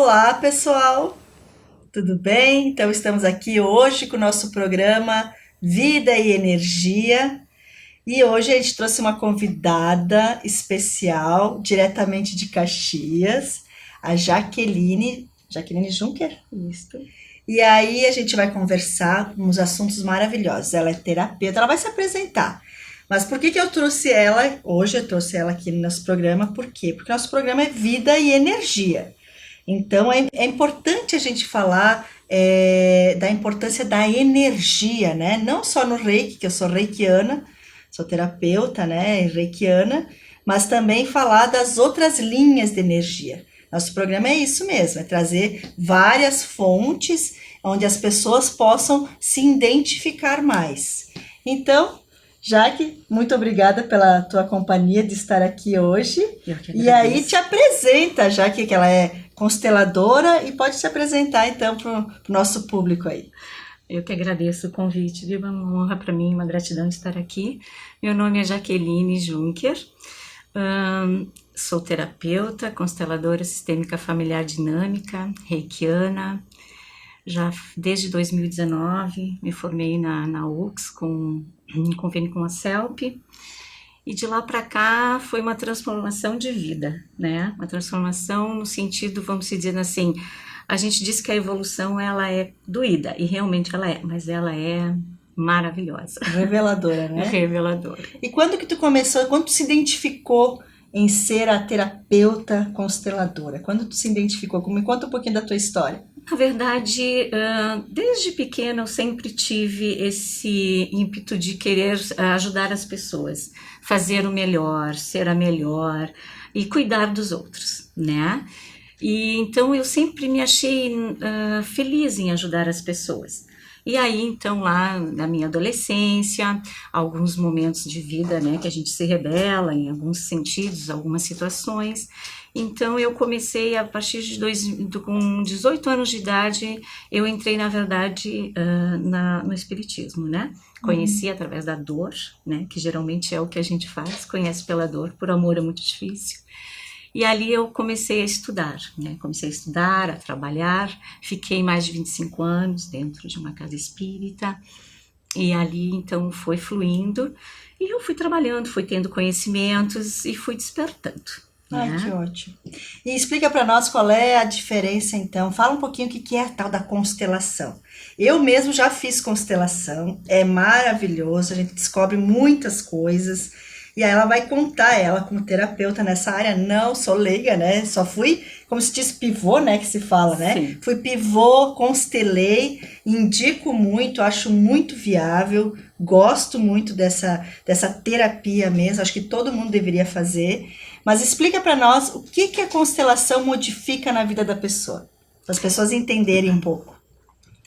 Olá, pessoal, tudo bem? Então, estamos aqui hoje com o nosso programa Vida e Energia e hoje a gente trouxe uma convidada especial, diretamente de Caxias, a Jaqueline Juncker. Isso. E aí a gente vai conversar uns assuntos maravilhosos. Ela é terapeuta, ela vai se apresentar. Mas por que eu trouxe ela hoje? Eu trouxe ela aqui no nosso programa, por quê? Porque nosso programa é Vida e Energia. Então é importante a gente falar da importância da energia, né? Não só no Reiki, que eu sou reikiana, sou terapeuta, né, reikiana, mas também falar das outras linhas de energia. Nosso programa é isso mesmo, é trazer várias fontes onde as pessoas possam se identificar mais. Então, Jaque, muito obrigada pela tua companhia de estar aqui hoje. Eu que E aí agradeço. te apresenta, Jaque, que ela é consteladora e pode se apresentar então para o nosso público aí. Eu que agradeço o convite, viu? É uma honra para mim, uma gratidão de estar aqui. Meu nome é Jaqueline Juncker, sou terapeuta, consteladora sistêmica familiar dinâmica, reikiana. Já desde 2019 me formei na UX com um convênio com a CELP. E de lá para cá foi uma transformação de vida, né? Uma transformação no sentido, vamos dizer assim, a gente diz que a evolução ela é doída, e realmente ela é, mas ela é maravilhosa, Reveladora, né? reveladora. E quando que tu começou, quando tu se identificou em ser a terapeuta consteladora? Quando tu se identificou? Me conta um pouquinho da tua história. Na verdade, desde pequena eu sempre tive esse ímpeto de querer ajudar as pessoas, fazer o melhor, ser a melhor e cuidar dos outros, né? E então eu sempre me achei feliz em ajudar as pessoas. E aí, então, lá na minha adolescência, alguns momentos de vida, né, que a gente se rebela em alguns sentidos, algumas situações. Então, eu comecei a partir com 18 anos de idade, eu entrei, na verdade, no Espiritismo, né? Conheci através da dor, né, que geralmente é o que a gente faz, conhece pela dor, por amor é muito difícil. E ali eu comecei a estudar, né? Comecei a estudar, a trabalhar, fiquei mais de 25 anos dentro de uma casa espírita, e ali então foi fluindo, e eu fui trabalhando, fui tendo conhecimentos e fui despertando, Ai, que né? ótimo. E explica para nós qual é a diferença, então. Fala um pouquinho o que é a tal da constelação. Eu mesmo já fiz constelação, é maravilhoso, a gente descobre muitas coisas. E aí ela vai contar, ela como terapeuta nessa área, não sou leiga, né? Só fui, como se diz, pivô, né? Que se fala, né? Sim. Fui pivô, constelei, indico muito, acho muito viável, gosto muito dessa terapia mesmo, acho que todo mundo deveria fazer. Mas explica para nós o que a constelação modifica na vida da pessoa, para as pessoas entenderem um pouco.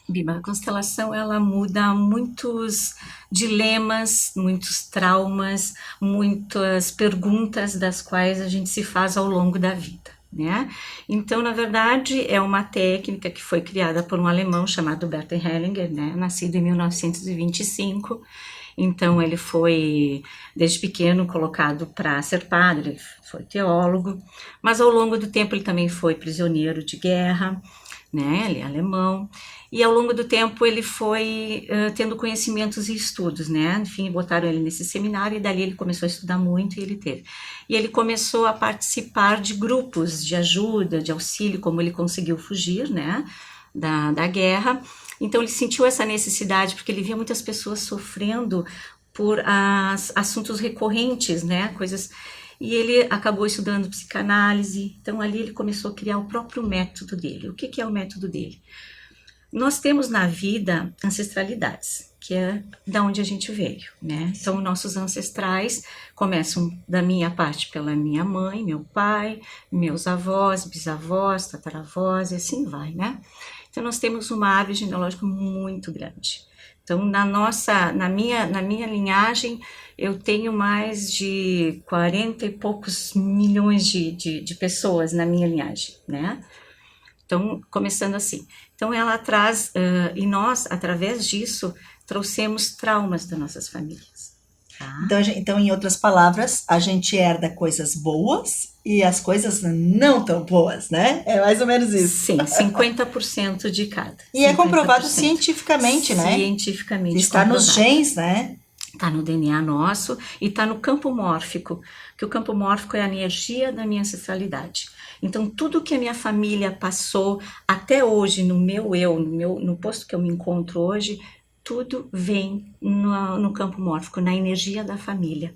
Biba, a constelação ela muda muitos dilemas, muitos traumas, muitas perguntas das quais a gente se faz ao longo da vida, né? Então, na verdade, é uma técnica que foi criada por um alemão chamado Bert Hellinger, né? Nascido em 1925. Então, ele foi, desde pequeno, colocado para ser padre, foi teólogo, mas ao longo do tempo ele também foi prisioneiro de guerra, né? Ele é alemão. E ao longo do tempo ele foi tendo conhecimentos e estudos, né? Enfim, botaram ele nesse seminário e dali ele começou a estudar muito e ele teve. E ele começou a participar de grupos de ajuda, de auxílio, como ele conseguiu fugir, né? Da guerra. Então ele sentiu essa necessidade porque ele via muitas pessoas sofrendo por assuntos recorrentes, né? Coisas. E ele acabou estudando psicanálise. Então ali ele começou a criar o próprio método dele. O que é o método dele? Nós temos na vida ancestralidades, que é da onde a gente veio, né? Então, nossos ancestrais começam da minha parte pela minha mãe, meu pai, meus avós, bisavós, tataravós, e assim vai, né? Então, nós temos uma árvore genealógica muito grande. Então, na minha linhagem, eu tenho mais de 40 e poucos milhões de pessoas na minha linhagem, né? Então, começando assim. Então, ela traz, e nós, através disso, trouxemos traumas das nossas famílias. tá? Então, em outras palavras, a gente herda coisas boas e as coisas não tão boas, né? É mais ou menos isso. Sim, 50% de cada. E é comprovado 50%. cientificamente, né? Cientificamente Está nos comprovado. genes, né? Está no DNA nosso e está no campo mórfico, que o campo mórfico é a energia da minha ancestralidade. Então, tudo que a minha família passou até hoje, no meu eu, no posto que eu me encontro hoje, tudo vem no campo mórfico, na energia da família.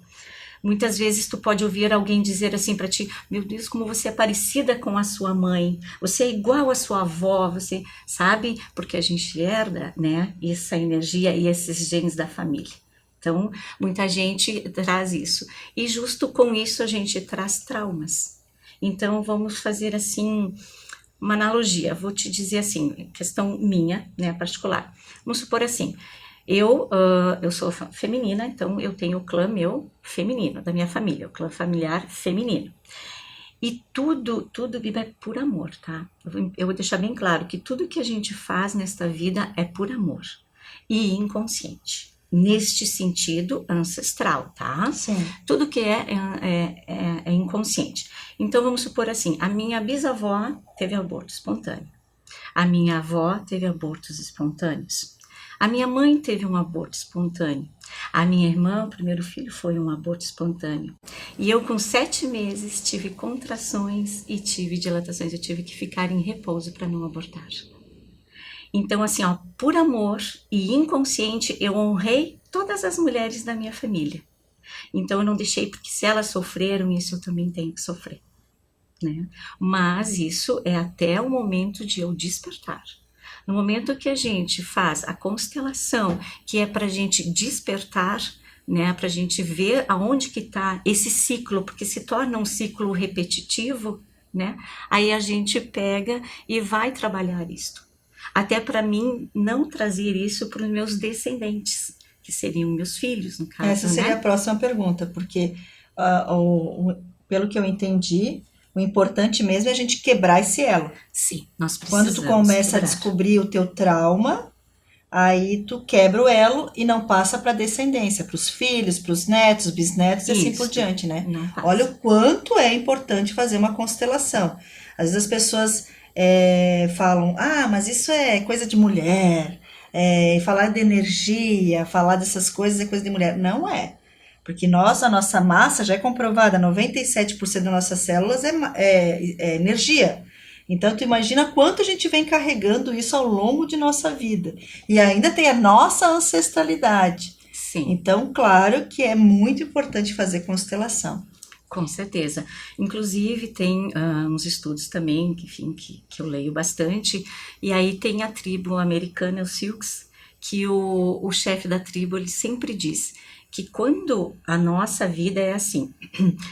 Muitas vezes tu pode ouvir alguém dizer assim para ti: meu Deus, como você é parecida com a sua mãe, você é igual à sua avó, você sabe, porque a gente herda, né, essa energia e esses genes da família. Então, muita gente traz isso. E justo com isso a gente traz traumas. Então, vamos fazer assim uma analogia. Vou te dizer assim, questão minha, né, particular. Vamos supor assim, eu sou feminina, então eu tenho o clã meu feminino, da minha família, o clã familiar feminino. E tudo, Biba, é por amor, tá? Eu vou deixar bem claro que tudo que a gente faz nesta vida é por amor e inconsciente. Neste sentido ancestral, tá? Sim. Tudo que é inconsciente. Então vamos supor assim: a minha bisavó teve aborto espontâneo, a minha avó teve abortos espontâneos, a minha mãe teve um aborto espontâneo, a minha irmã, o primeiro filho, foi um aborto espontâneo. E eu, com 7 meses, tive contrações e tive dilatações. Eu tive que ficar em repouso para não abortar. Então, assim, ó, por amor e inconsciente, eu honrei todas as mulheres da minha família. Então, eu não deixei, porque se elas sofreram, isso eu também tenho que sofrer, né? Mas isso é até o momento de eu despertar. No momento que a gente faz a constelação, que é para a gente despertar, né, para a gente ver aonde que está esse ciclo, porque se torna um ciclo repetitivo, né? Aí a gente pega e vai trabalhar isto. Até para mim não trazer isso para os meus descendentes, que seriam meus filhos, no caso, Essa seria a né? próxima pergunta, porque pelo que eu entendi, o importante mesmo é a gente quebrar esse elo. Sim, nós Quando tu precisamos começa a quebrar. descobrir o teu trauma, aí tu quebra o elo e não passa para a descendência, para os filhos, para os netos, bisnetos e assim por Isso, diante, né? não passa. Olha o quanto é importante fazer uma constelação. Às vezes as pessoas falam, mas isso é coisa de mulher, falar de energia, falar dessas coisas é coisa de mulher. Não é. Porque a nossa massa já é comprovada, 97% das nossas células é energia. Então, tu imagina quanto a gente vem carregando isso ao longo de nossa vida. E ainda tem a nossa ancestralidade. Sim. Então, claro que é muito importante fazer constelação. Com certeza. Inclusive, tem uns estudos também, enfim, que eu leio bastante, e aí tem a tribo americana, os Sioux, que o chefe da tribo, ele sempre diz que quando a nossa vida é assim,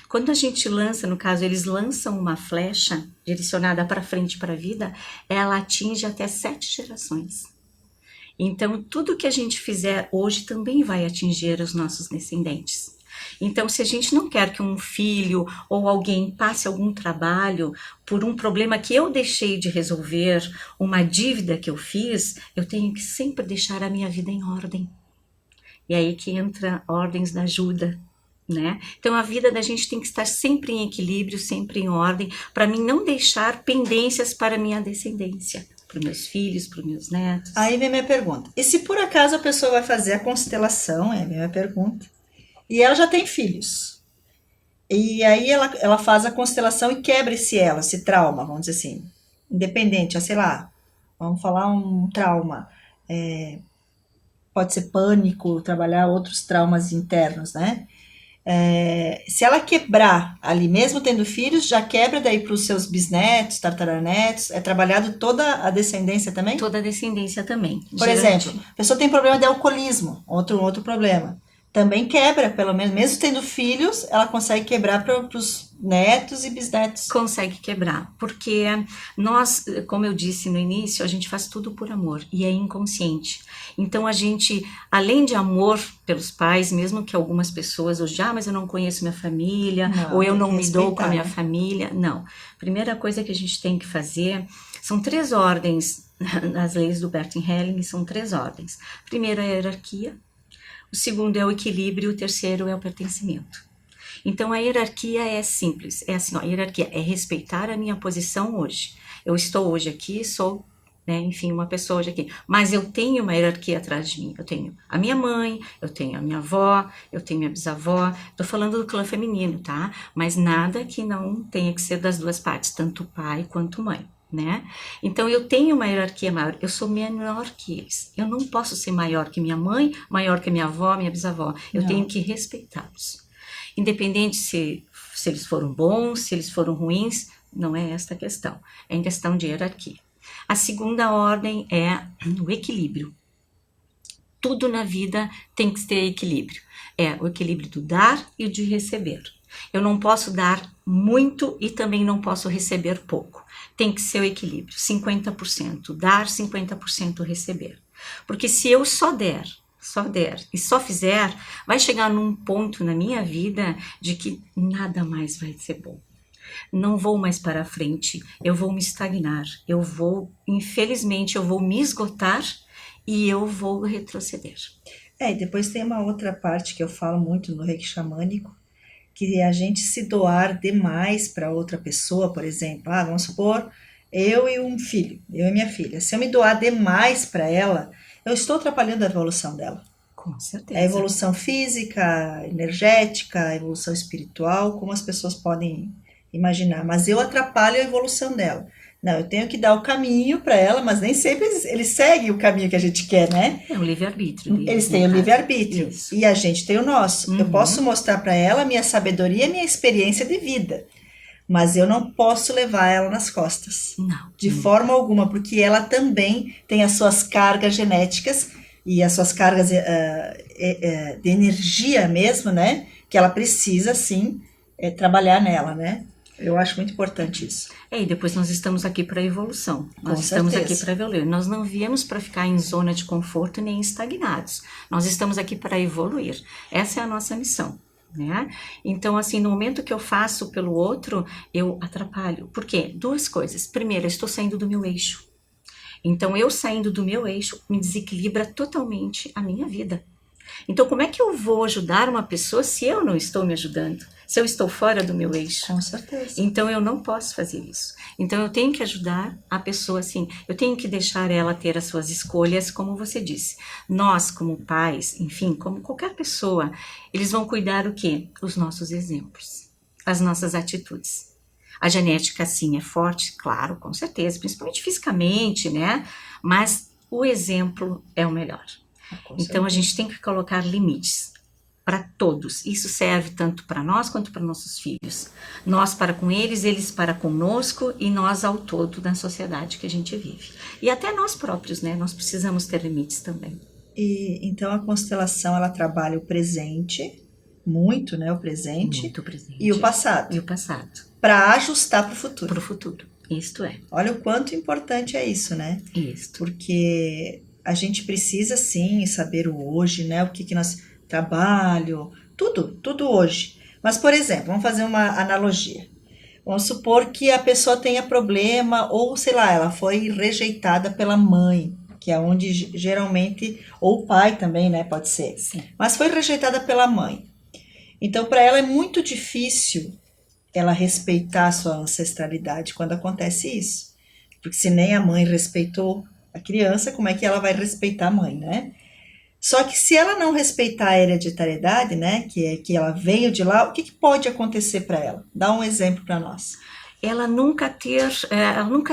quando a gente lança, no caso, eles lançam uma flecha direcionada para frente para a vida, ela atinge até 7 gerações. Então, tudo que a gente fizer hoje também vai atingir os nossos descendentes. Então, se a gente não quer que um filho ou alguém passe algum trabalho por um problema que eu deixei de resolver, uma dívida que eu fiz, eu tenho que sempre deixar a minha vida em ordem. E aí que entra ordens da ajuda, né? Então, a vida da gente tem que estar sempre em equilíbrio, sempre em ordem, para mim não deixar pendências para a minha descendência, para os meus filhos, para os meus netos. Aí vem minha pergunta. E se por acaso a pessoa vai fazer a constelação, é a minha pergunta, e ela já tem filhos. E aí ela faz a constelação e quebra esse trauma, vamos dizer assim. Independente, sei lá, vamos falar um trauma. Pode ser pânico, trabalhar outros traumas internos, né? Se ela quebrar ali, mesmo tendo filhos, já quebra daí para os seus bisnetos, tartaranetos, é trabalhado toda a descendência também? Toda a descendência também. Por exemplo, a pessoa tem problema de alcoolismo, outro problema. Também quebra, pelo menos, mesmo tendo filhos, ela consegue quebrar para os netos e bisnetos. Consegue quebrar, porque nós, como eu disse no início, a gente faz tudo por amor e é inconsciente. Então a gente, além de amor pelos pais, mesmo que algumas pessoas hoje, mas eu não conheço minha família, ou eu não me dou com a minha família, não. Primeira coisa que a gente tem que fazer, são 3 ordens, nas leis do Bert Helling, são 3 ordens. Primeiro é a hierarquia. o segundo é o equilíbrio, o terceiro é o pertencimento. Então a hierarquia é simples, é assim, ó, a hierarquia é respeitar a minha posição hoje. Eu estou hoje aqui, sou, né, enfim, uma pessoa hoje aqui, mas eu tenho uma hierarquia atrás de mim. Eu tenho a minha mãe, eu tenho a minha avó, eu tenho minha bisavó. Estou falando do clã feminino, tá? Mas nada que não tenha que ser das duas partes, tanto pai quanto mãe. Né? Então eu tenho uma hierarquia maior, eu sou menor que eles. Eu não posso ser maior que minha mãe, maior que minha avó, minha bisavó. Eu tenho que respeitá-los. Independente se eles foram bons, se eles foram ruins, não é esta a questão. É em questão de hierarquia. A segunda ordem é o equilíbrio. Tudo na vida tem que ter equilíbrio. É o equilíbrio do dar e o de receber. Eu não posso dar muito e também não posso receber pouco. Tem que ser o equilíbrio, 50% dar, 50% receber. Porque se eu só der e só fizer, vai chegar num ponto na minha vida de que nada mais vai ser bom. Não vou mais para frente, eu vou me estagnar, infelizmente, eu vou me esgotar e eu vou retroceder. E depois tem uma outra parte que eu falo muito no Reiki Xamânico, que é a gente se doar demais para outra pessoa, por exemplo, vamos supor, eu e minha filha, se eu me doar demais para ela, eu estou atrapalhando a evolução dela. Com certeza. A evolução física, energética, a evolução espiritual, como as pessoas podem imaginar, mas eu atrapalho a evolução dela. Não, eu tenho que dar o caminho para ela, mas nem sempre eles seguem o caminho que a gente quer, né? É o livre-arbítrio. Eles têm o livre-arbítrio e a gente tem o nosso. Eu posso mostrar para ela a minha sabedoria, a minha experiência de vida, mas eu não posso levar ela nas costas. Não. De forma alguma, porque ela também tem as suas cargas genéticas e as suas cargas de energia mesmo, né? Que ela precisa, sim, trabalhar nela, né? Eu acho muito importante isso. E depois nós estamos aqui para evolução. Nós estamos aqui para evoluir. Nós não viemos para ficar em zona de conforto nem estagnados. Nós estamos aqui para evoluir. Essa é a nossa missão, né? Então, assim, no momento que eu faço pelo outro, eu atrapalho. Por quê? Duas coisas. Primeiro, eu estou saindo do meu eixo. Então, eu saindo do meu eixo me desequilibra totalmente a minha vida. Então, como é que eu vou ajudar uma pessoa se eu não estou me ajudando? Se eu estou fora do meu eixo? Com certeza. Então, eu não posso fazer isso. Então, eu tenho que ajudar a pessoa, assim, eu tenho que deixar ela ter as suas escolhas, como você disse. Nós, como pais, enfim, como qualquer pessoa, eles vão cuidar o quê? Os nossos exemplos, as nossas atitudes. A genética, sim, é forte, claro, com certeza, principalmente fisicamente, né? Mas o exemplo é o melhor. Então, a gente tem que colocar limites para todos. Isso serve tanto para nós quanto para nossos filhos. Nós para com eles, eles para conosco e nós ao todo na sociedade que a gente vive. E até nós próprios, né? Nós precisamos ter limites também. E então a constelação, ela trabalha o presente, muito, né? O presente. Muito presente. E o passado. E o passado. Para ajustar para o futuro. Para o futuro. Isto é. Olha o quanto importante é isso, né? Isso. Porque a gente precisa, sim, saber o hoje, né? O que nós... trabalho, tudo hoje. Mas, por exemplo, vamos fazer uma analogia. Vamos supor que a pessoa tenha problema ou, sei lá, ela foi rejeitada pela mãe, que é onde geralmente, ou o pai também, né, pode ser. Sim. Mas foi rejeitada pela mãe. Então, para ela é muito difícil ela respeitar a sua ancestralidade quando acontece isso. Porque se nem a mãe respeitou a criança, como é que ela vai respeitar a mãe, né? Só que se ela não respeitar a hereditariedade, né, que é que ela veio de lá, o que pode acontecer para ela? Dá um exemplo para nós. Ela nunca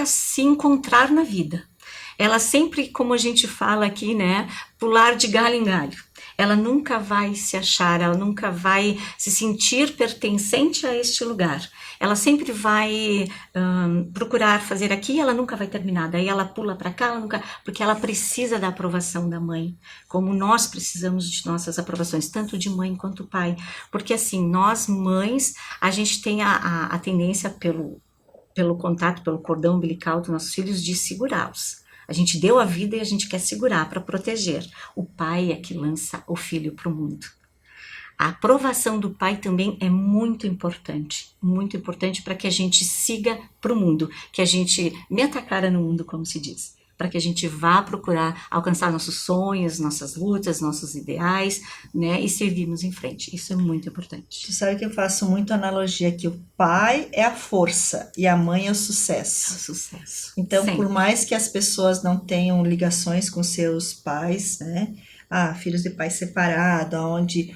se encontrar na vida. Ela sempre, como a gente fala aqui, né, pular de galho em galho. Ela nunca vai se achar, ela nunca vai se sentir pertencente a este lugar. Ela sempre vai procurar fazer aqui e ela nunca vai terminar. Daí ela pula para cá, porque ela precisa da aprovação da mãe, como nós precisamos de nossas aprovações, tanto de mãe quanto pai. Porque assim, nós mães, a gente tem a tendência pelo contato, pelo cordão umbilical dos nossos filhos, de segurá-los. A gente deu a vida e a gente quer segurar para proteger. O pai é que lança o filho para o mundo. A aprovação do pai também é muito importante para que a gente siga para o mundo, que a gente meta a cara no mundo, como se diz. para que a gente vá procurar alcançar nossos sonhos, nossas lutas, nossos ideais, né, e seguirmos em frente. Isso é muito importante. Tu sabe que eu faço muito analogia que o pai é a força e a mãe é o É o sucesso. sucesso. Então, por Sempre. mais que as pessoas não tenham ligações com seus pais, né? Filhos de pais separados, onde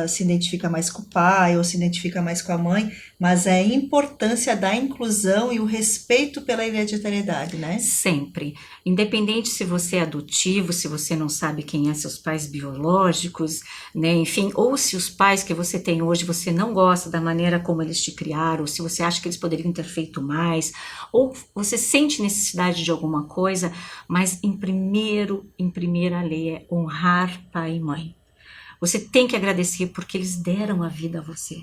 se identifica mais com o pai ou se identifica mais com a mãe, mas é a importância da inclusão e o respeito pela hereditariedade, né? Sempre. Independente se você é adotivo, se você não sabe quem é seus pais biológicos, né, enfim, ou se os pais que você tem hoje você não gosta da maneira como eles te criaram, ou se você acha que eles poderiam ter feito mais, ou você sente necessidade de alguma coisa, mas em primeira lei é honrar pai e mãe. Você tem que agradecer porque eles deram a vida a você.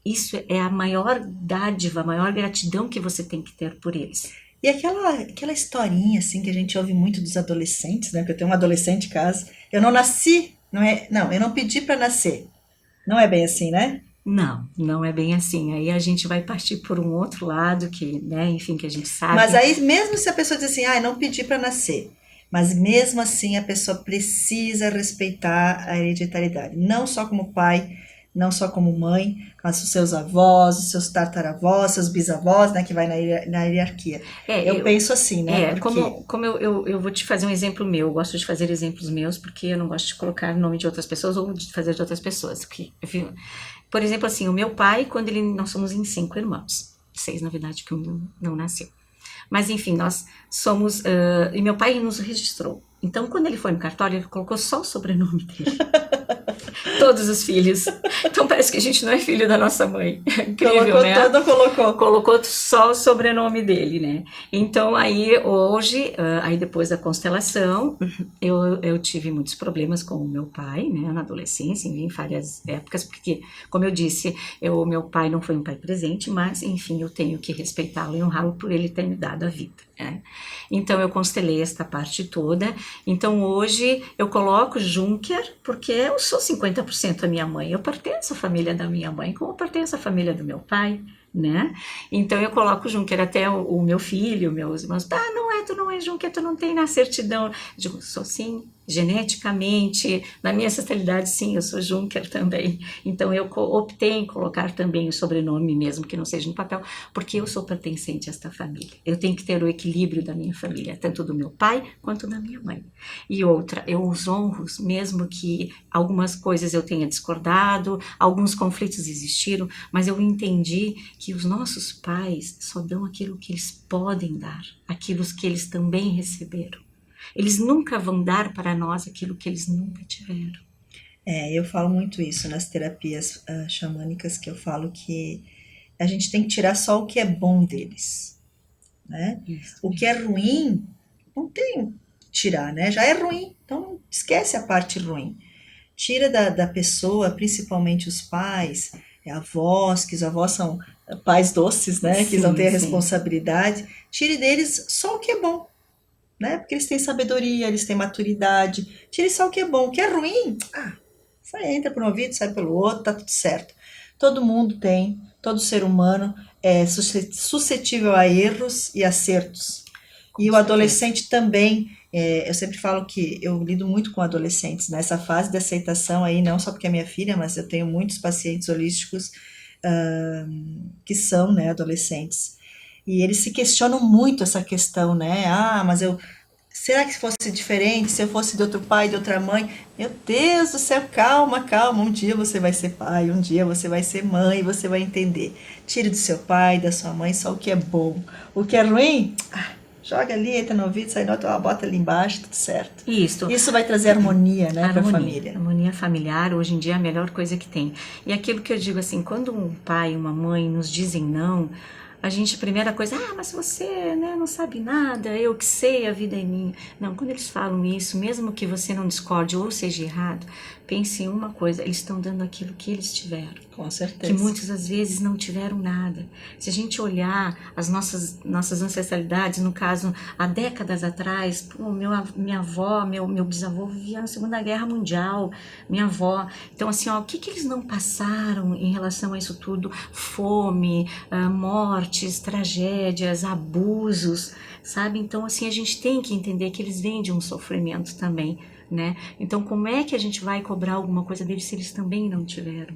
Isso é a maior dádiva, a maior gratidão que você tem que ter por eles. E aquela historinha, assim, que a gente ouve muito dos adolescentes, né? Que eu tenho um adolescente em casa. Eu não nasci, não é? Não, eu não pedi para nascer. Não é bem assim, né? Não, não é bem assim. Aí a gente vai partir por um outro lado que, né, enfim, que a gente Mas sabe. aí, mesmo se a pessoa diz assim, não pedi para nascer, mas mesmo assim a pessoa precisa respeitar a hereditariedade, não só como pai, não só como mãe, mas os seus avós, os seus tataravós, seus bisavós, né, que vai na hierarquia. É, Eu penso assim, né, porque como eu vou te fazer um exemplo meu, eu gosto de fazer exemplos meus, porque eu não gosto de colocar nome de outras pessoas ou de fazer de outras pessoas. Por exemplo, assim, o meu pai, nós somos em 5 irmãos, 6 na verdade, que um não nasceu. Mas enfim, nós somos, e meu pai nos registrou. Então, quando ele foi no cartório, ele colocou só o sobrenome dele. Todos os filhos. Então parece que a gente não é filho da nossa mãe. É incrível, colocou né? colocou. Colocou só o sobrenome dele, né? Então aí hoje, aí depois da constelação, eu tive muitos problemas com o meu pai, né? Na adolescência, em várias épocas, porque, como eu disse, meu pai não foi um pai presente, mas enfim, eu tenho que respeitá-lo e honrá-lo por ele ter me dado a vida. Né? Então eu constelei esta parte toda. Então hoje eu coloco Junker porque eu sou 50% a minha mãe. Eu pertenço à família da minha mãe, como eu pertenço à família do meu pai, né? Então eu coloco Junker até o meu filho, meus irmãos. Tu não é Junker, tu não tem na certidão. Eu digo, sou sim. Geneticamente, na minha ancestralidade, sim, eu sou Junker também. Então eu optei em colocar também o sobrenome, mesmo que não seja no papel, porque eu sou pertencente a esta família. Eu tenho que ter o equilíbrio da minha família, tanto do meu pai quanto da minha mãe. E outra, eu os honro, mesmo que algumas coisas eu tenha discordado, alguns conflitos existiram, mas eu entendi que os nossos pais só dão aquilo que eles podem dar, aquilo que eles também receberam. Eles nunca vão dar para nós aquilo que eles nunca tiveram. Eu falo muito isso nas terapias xamânicas, que eu falo que a gente tem que tirar só o que é bom deles, né? Isso. O que é ruim, não tem tirar, né? Já é ruim, então esquece a parte ruim. Tira da pessoa, principalmente os pais, avós, que os avós são pais doces, né? Que não têm a responsabilidade. Tire deles só o que é bom. Né? Porque eles têm sabedoria, eles têm maturidade. Tire só o que é bom. O que é ruim, sai, entra por um ouvido, sai pelo outro, tá tudo certo. Todo mundo tem, todo ser humano é suscetível a erros e acertos. E o adolescente também, eu sempre falo que eu lido muito com adolescentes nessa fase de aceitação aí, não só porque é minha filha, mas eu tenho muitos pacientes holísticos que são, né, adolescentes. E eles se questionam muito essa questão, né? Mas será que se fosse diferente, se eu fosse de outro pai, de outra mãe? Meu Deus do céu, calma, calma. Um dia você vai ser pai, um dia você vai ser mãe, você vai entender. Tire do seu pai, da sua mãe, só o que é bom. O que é ruim, joga ali, entra no ouvido, sai no outro, bota ali embaixo, tudo certo. Isso vai trazer harmonia, né, para a família. Harmonia familiar, hoje em dia, é a melhor coisa que tem. E aquilo que eu digo assim, quando um pai e uma mãe nos dizem não, a gente, primeira coisa, mas você, né, não sabe nada, eu que sei, a vida é minha. Não, quando eles falam isso, mesmo que você não discorde ou seja errado, pense em uma coisa, eles estão dando aquilo que eles tiveram. Com que certeza. muitas das vezes não tiveram nada. Se a gente olhar as nossas ancestralidades, no caso, há décadas atrás, minha avó, meu bisavô vivia na Segunda Guerra Mundial, minha avó. Então, assim, ó, o que eles não passaram em relação a isso tudo? Fome, mortes, tragédias, abusos, sabe? Então, assim, a gente tem que entender que eles vêm de um sofrimento também, né? Então, como é que a gente vai cobrar alguma coisa deles se eles também não tiveram?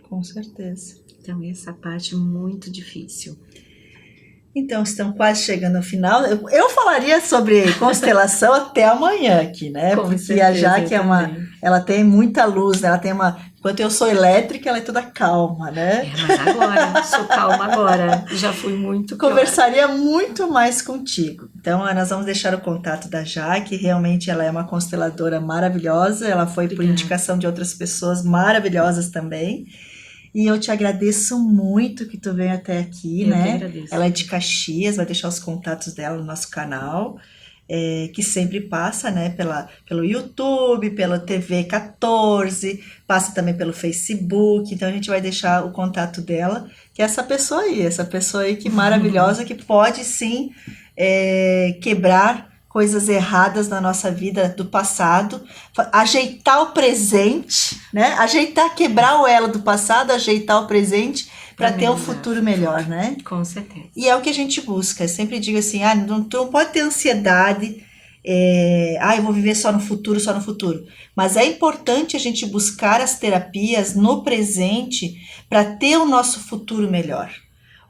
Com certeza. Então, essa parte é muito difícil. Então, estamos quase chegando ao final. Eu falaria sobre constelação até amanhã aqui, né? Com Porque certeza, a Jaque ela tem muita luz, né? Ela tem enquanto eu sou elétrica, ela é toda calma, né? Mas agora, sou calma agora. Já fui muito pior. Conversaria muito mais contigo. Então, nós vamos deixar o contato da Jaque. Realmente, ela é uma consteladora maravilhosa. Ela foi por indicação de outras pessoas maravilhosas também. E eu te agradeço muito que tu veio até aqui, né? Eu que agradeço. Ela é de Caxias, vai deixar os contatos dela no nosso canal, que sempre passa, né? Pelo YouTube, pela TV 14, passa também pelo Facebook. Então a gente vai deixar o contato dela, que é essa pessoa aí que maravilhosa, que pode sim quebrar coisas erradas na nossa vida do passado, ajeitar o presente, né? Quebrar o elo do passado, ajeitar o presente para ter um futuro melhor, né? Com certeza. E é o que a gente busca. Eu sempre digo assim, tu não pode ter ansiedade, eu vou viver só no futuro. Mas é importante a gente buscar as terapias no presente para ter o nosso futuro melhor.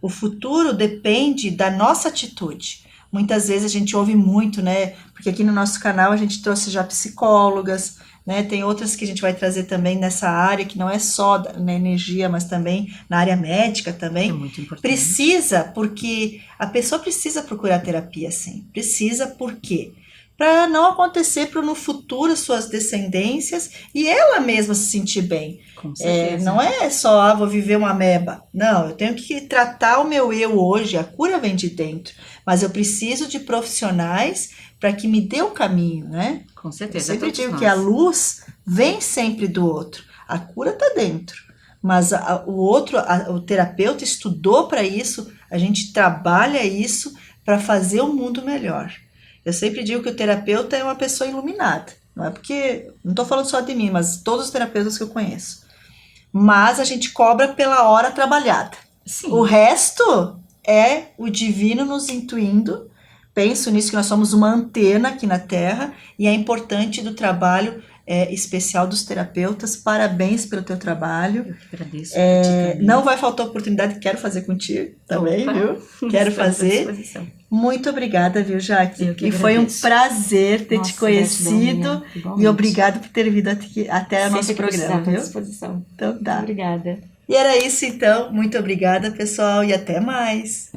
O futuro depende da nossa atitude. Muitas vezes a gente ouve muito, né? Porque aqui no nosso canal a gente trouxe já psicólogas, né? Tem outras que a gente vai trazer também nessa área, que não é só na energia, mas também na área médica também. É muito importante. Precisa, porque a pessoa precisa procurar terapia, sim. Precisa, por quê? Para não acontecer no futuro suas descendências e ela mesma se sentir bem. Com certeza. Não é só, vou viver uma ameba. Não, eu tenho que tratar o meu eu hoje, a cura vem de dentro. Mas eu preciso de profissionais para que me dê o caminho, né? Com certeza. Eu sempre digo que a luz vem sempre do outro. A cura está dentro. Mas o terapeuta estudou para isso, a gente trabalha isso para fazer o mundo melhor. Eu sempre digo que o terapeuta é uma pessoa iluminada. Não é porque... Não estou falando só de mim, mas todos os terapeutas que eu conheço. Mas a gente cobra pela hora trabalhada. Sim. O resto é o divino nos intuindo. Penso nisso, que nós somos uma antena aqui na Terra. E é importante do trabalho especial dos terapeutas. Parabéns pelo teu trabalho. Eu que agradeço. Não vai faltar oportunidade, quero fazer contigo também, viu? Quero fazer. Muito obrigada, viu, Jaque? E foi um prazer ter te conhecido. E obrigado por ter vindo até o nosso programa, viu? Disposição. Então tá. Obrigada. E era isso então. Muito obrigada, pessoal, e até mais.